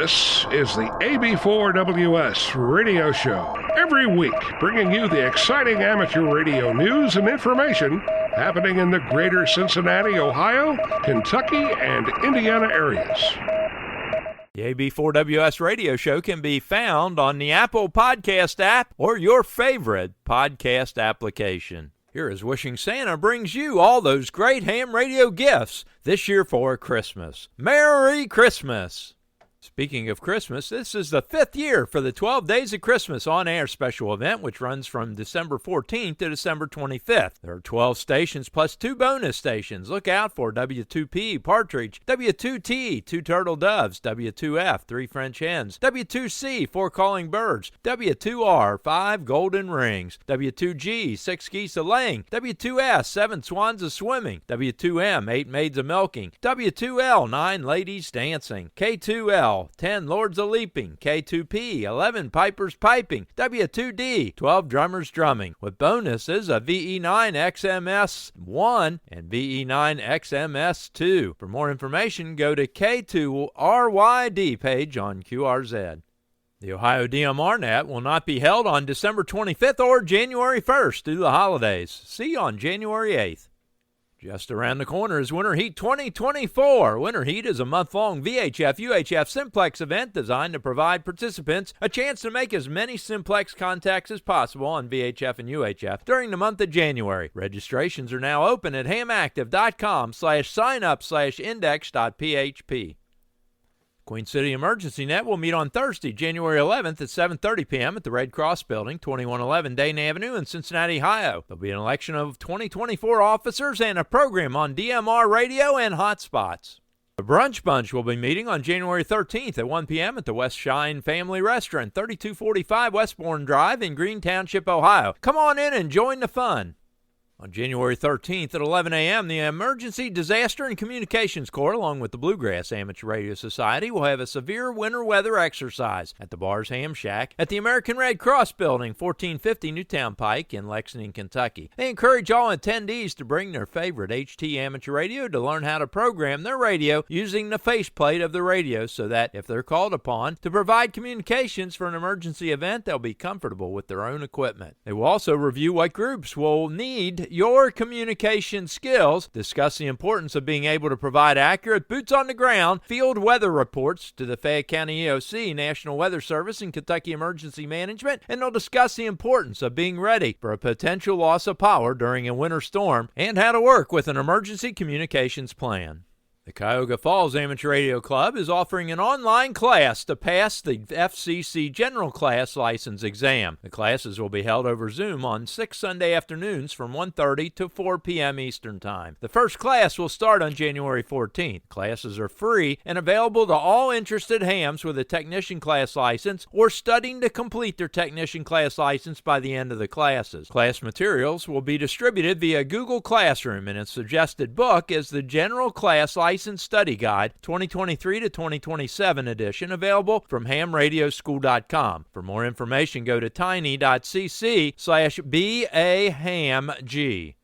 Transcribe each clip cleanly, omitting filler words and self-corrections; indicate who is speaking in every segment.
Speaker 1: This is the AB4WS radio show. Every week, bringing you the exciting amateur radio news and information happening in the greater Cincinnati, Ohio, Kentucky, and Indiana areas.
Speaker 2: The AB4WS radio show can be found on the Apple Podcast app or your favorite podcast application. Here is wishing Santa brings you all those great ham radio gifts this year for Christmas. Merry Christmas! Speaking of Christmas, this is the 5th year for the 12 Days of Christmas on-air special event, which runs from December 14th to December 25th. There are 12 stations plus 2 bonus stations. Look out for W2P, Partridge, W2T, 2 Turtle Doves, W2F, 3 French Hens, W2C, 4 Calling Birds, W2R, 5 Golden Rings, W2G, 6 Geese a-laying, W2S, 7 Swans a-swimming, W2M, 8 Maids a-milking, W2L, 9 Ladies dancing, K2L, 10 Lords a-leaping, K2P, 11 Pipers piping, W2D, 12 Drummers drumming, with bonuses of VE9XMS1 and VE9XMS2. For more information, go to K2RYD page on QRZ. The Ohio DMR NET will not be held on December 25th or January 1st due to the holidays. See you on January 8th. Just around the corner is Winter Heat 2024. Winter Heat is a month-long VHF-UHF Simplex event designed to provide participants a chance to make as many Simplex contacts as possible on VHF and UHF during the month of January. Registrations are now open at hamactive.com/signup/index.php. Queen City Emergency Net will meet on Thursday, January 11th at 7:30 p.m. at the Red Cross Building, 2111 Dayton Avenue in Cincinnati, Ohio. There'll be an election of 2024 officers and a program on DMR radio and hotspots. The Brunch Bunch will be meeting on January 13th at 1 p.m. at the West Shine Family Restaurant, 3245 Westbourne Drive in Green Township, Ohio. Come on in and join the fun. On January 13th at 11 a.m., the Emergency Disaster and Communications Corps, along with the Bluegrass Amateur Radio Society, will have a severe winter weather exercise at the Bar's Ham Shack at the American Red Cross Building, 1450 Newtown Pike in Lexington, Kentucky. They encourage all attendees to bring their favorite HT amateur radio to learn how to program their radio using the faceplate of the radio so that, if they're called upon to provide communications for an emergency event, they'll be comfortable with their own equipment. They will also review what groups will need your communication skills, discuss the importance of being able to provide accurate boots-on-the-ground field weather reports to the Fayette County EOC, National Weather Service, and Kentucky Emergency Management, and they'll discuss the importance of being ready for a potential loss of power during a winter storm and how to work with an emergency communications plan. The Cuyahoga Falls Amateur Radio Club is offering an online class to pass the FCC General Class License Exam. The classes will be held over Zoom on 6 Sunday afternoons from 1:30 to 4 p.m. Eastern Time. The first class will start on January 14th. Classes are free and available to all interested hams with a Technician Class License or studying to complete their Technician Class License by the end of the classes. Class materials will be distributed via Google Classroom, and its suggested book is the General Class License Study Guide 2023 to 2027 edition, available from hamradioschool.com. For more information, go to tiny.cc/BAHAMG.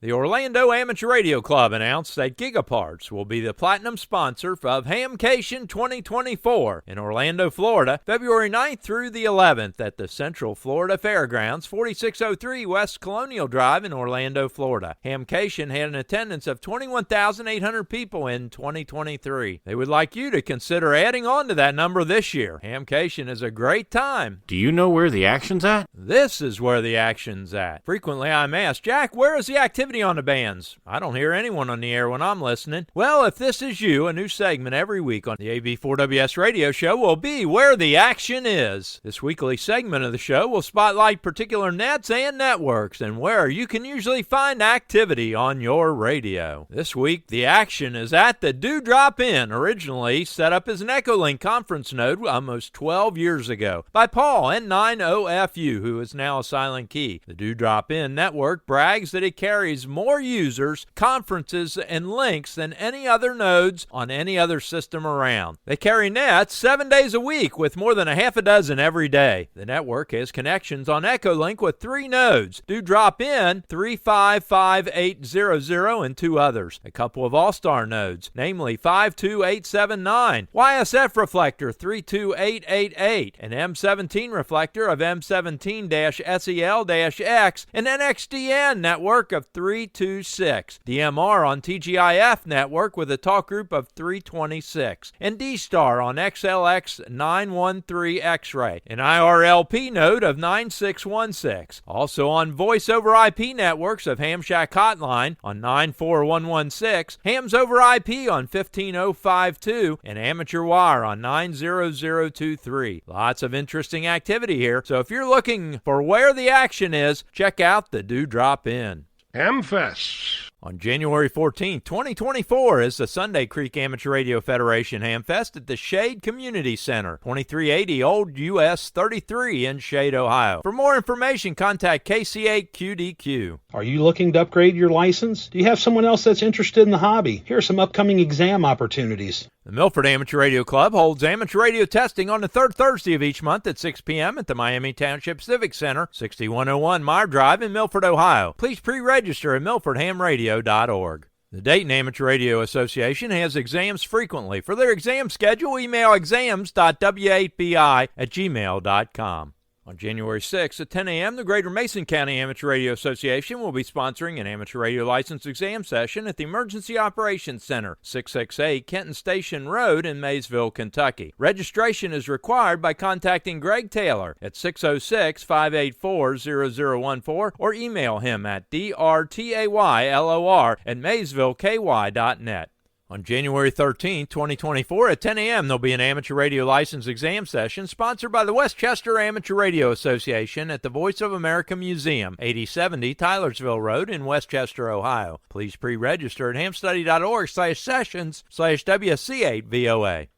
Speaker 2: The Orlando Amateur Radio Club announced that Gigaparts will be the platinum sponsor of Hamcation 2024 in Orlando, Florida, February 9th through the 11th at the Central Florida Fairgrounds, 4603 West Colonial Drive in Orlando, Florida. Hamcation had an attendance of 21,800 people in 2023. They would like you to consider adding on to that number this year. Hamcation is a great time.
Speaker 3: Do you know where the action's at?
Speaker 2: This is where the action's at. Frequently I'm asked, Jack, where is the activity on the bands? I don't hear anyone on the air when I'm listening. Well, if this is you, a new segment every week on the AB4WS radio show will be Where the Action Is. This weekly segment of the show will spotlight particular nets and networks and where you can usually find activity on your radio. This week, the action is at the DoDropInn, originally set up as an Echolink conference node almost 12 years ago by Paul N9OFU, who is now a silent key. The DoDropInn network brags that it carries carries more users, conferences, and links than any other nodes on any other system around. They carry nets 7 days a week with more than a half a dozen every day. The network has connections on Echolink with 3 nodes, DoDropInn 355800 and 2 others, a couple of all-star nodes, namely 52879, YSF reflector 32888, an M17 reflector of M17-SEL-X, and NXDN network of 326, DMR on TGIF network with a talk group of 326, and D-Star on XLX 913 X-Ray, an IRLP node of 9616, also on Voice over IP networks of Ham Shack Hotline on 94116, Hams over IP on 15052, and Amateur Wire on 90023. Lots of interesting activity here, so if you're looking for where the action is, check out the DoDropInn.
Speaker 1: Hamfests.
Speaker 2: On January 14, 2024 is the Sunday Creek Amateur Radio Federation Hamfest at the Shade Community Center, 2380 Old US 33 in Shade, Ohio. For more information, contact KC8QDQ.
Speaker 4: Are you looking to upgrade your license? Do you have someone else that's interested in the hobby? Here are some upcoming exam opportunities.
Speaker 2: The Milford Amateur Radio Club holds amateur radio testing on the third Thursday of each month at 6 p.m. at the Miami Township Civic Center, 6101 Meyer Drive in Milford, Ohio. Please pre-register at milfordhamradio.org. The Dayton Amateur Radio Association has exams frequently. For their exam schedule, email exams.w8bi@gmail.com. On January 6th at 10 a.m., the Greater Mason County Amateur Radio Association will be sponsoring an amateur radio license exam session at the Emergency Operations Center, 668 Kenton Station Road in Maysville, Kentucky. Registration is required by contacting Greg Taylor at 606-584-0014 or email him at drtaylor@maysvilleky.net. On January 13, 2024 at 10 a.m., there'll be an amateur radio license exam session sponsored by the Westchester Amateur Radio Association at the Voice of America Museum, 8070 Tylersville Road in Westchester, Ohio. Please pre-register at hamstudy.org/sessions/WC8VOA.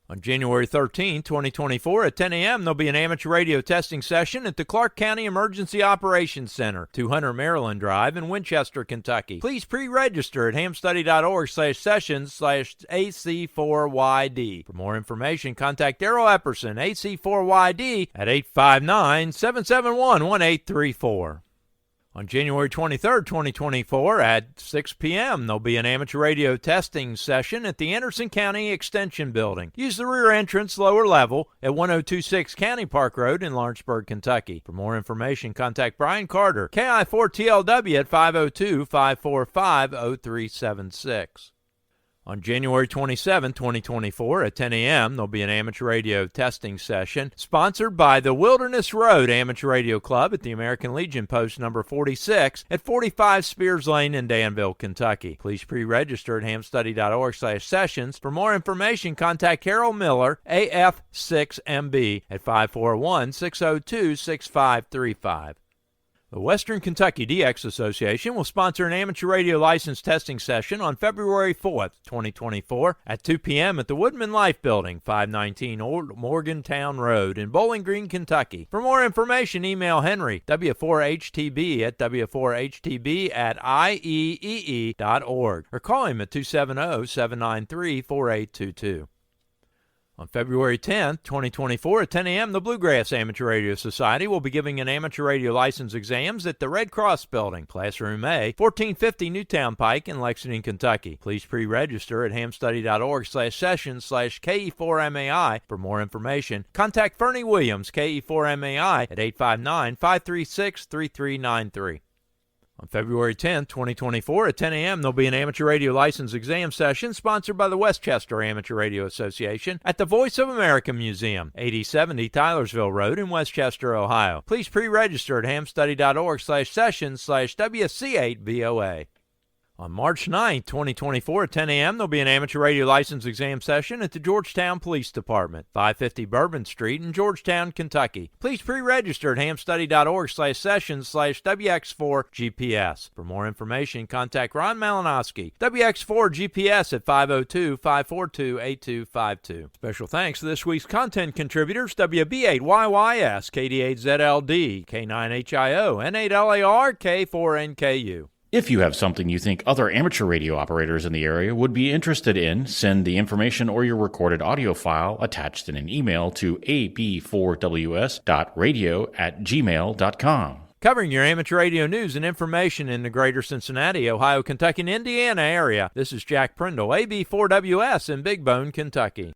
Speaker 2: On January 13, 2024 at 10 a.m., there'll be an amateur radio testing session at the Clark County Emergency Operations Center, 200 Maryland Drive in Winchester, Kentucky. Please pre-register at hamstudy.org/sessions/AC4YD. For more information, contact Darrell Epperson, AC4YD, at 859-771-1834. On January 23, 2024 at 6 p.m., there'll be an amateur radio testing session at the Anderson County Extension Building. Use the rear entrance lower level at 1026 County Park Road in Lawrenceburg, Kentucky. For more information, contact Brian Carter, KI4TLW at 502-545-0376. On January 27, 2024 at 10 a.m., there'll be an amateur radio testing session sponsored by the Wilderness Road Amateur Radio Club at the American Legion Post number 46 at 45 Spears Lane in Danville, Kentucky. Please pre-register at hamstudy.org/sessions. For more information, contact Carol Miller, AF6MB at 541-602-6535. The Western Kentucky DX Association will sponsor an amateur radio license testing session on February 4th, 2024 at 2 p.m. at the Woodman Life Building, 519 Old Morgantown Road in Bowling Green, Kentucky. For more information, email Henry, W4HTB at W4HTB@IEEE.org or call him at 270-793-4822. On February 10th, 2024 at 10 a.m., the Bluegrass Amateur Radio Society will be giving an amateur radio license exams at the Red Cross Building, Classroom A, 1450 Newtown Pike in Lexington, Kentucky. Please pre-register at hamstudy.org/sessions/KE4MAI. For more information, contact Fernie Williams, KE4MAI, at 859-536-3393. On February 10, 2024 at 10 a.m., there'll be an amateur radio license exam session sponsored by the Westchester Amateur Radio Association at the Voice of America Museum, 8070 Tylersville Road in Westchester, Ohio. Please pre-register at hamstudy.org/sessions/WC8VOA. On March 9, 2024 at 10 a.m., there'll be an amateur radio license exam session at the Georgetown Police Department, 550 Bourbon Street in Georgetown, Kentucky. Please pre-register at hamstudy.org/sessions/WX4GPS. For more information, contact Ron Malinowski, WX4GPS at 502-542-8252. Special thanks to this week's content contributors, WB8YYS, KD8ZLD, K9HIO, N8LAR, K4NKU.
Speaker 3: If you have something you think other amateur radio operators in the area would be interested in, send the information or your recorded audio file attached in an email to ab4ws.radio@gmail.com.
Speaker 2: Covering your amateur radio news and information in the greater Cincinnati, Ohio, Kentucky, and Indiana area. This is Jack Prindle, AB4WS in Big Bone, Kentucky.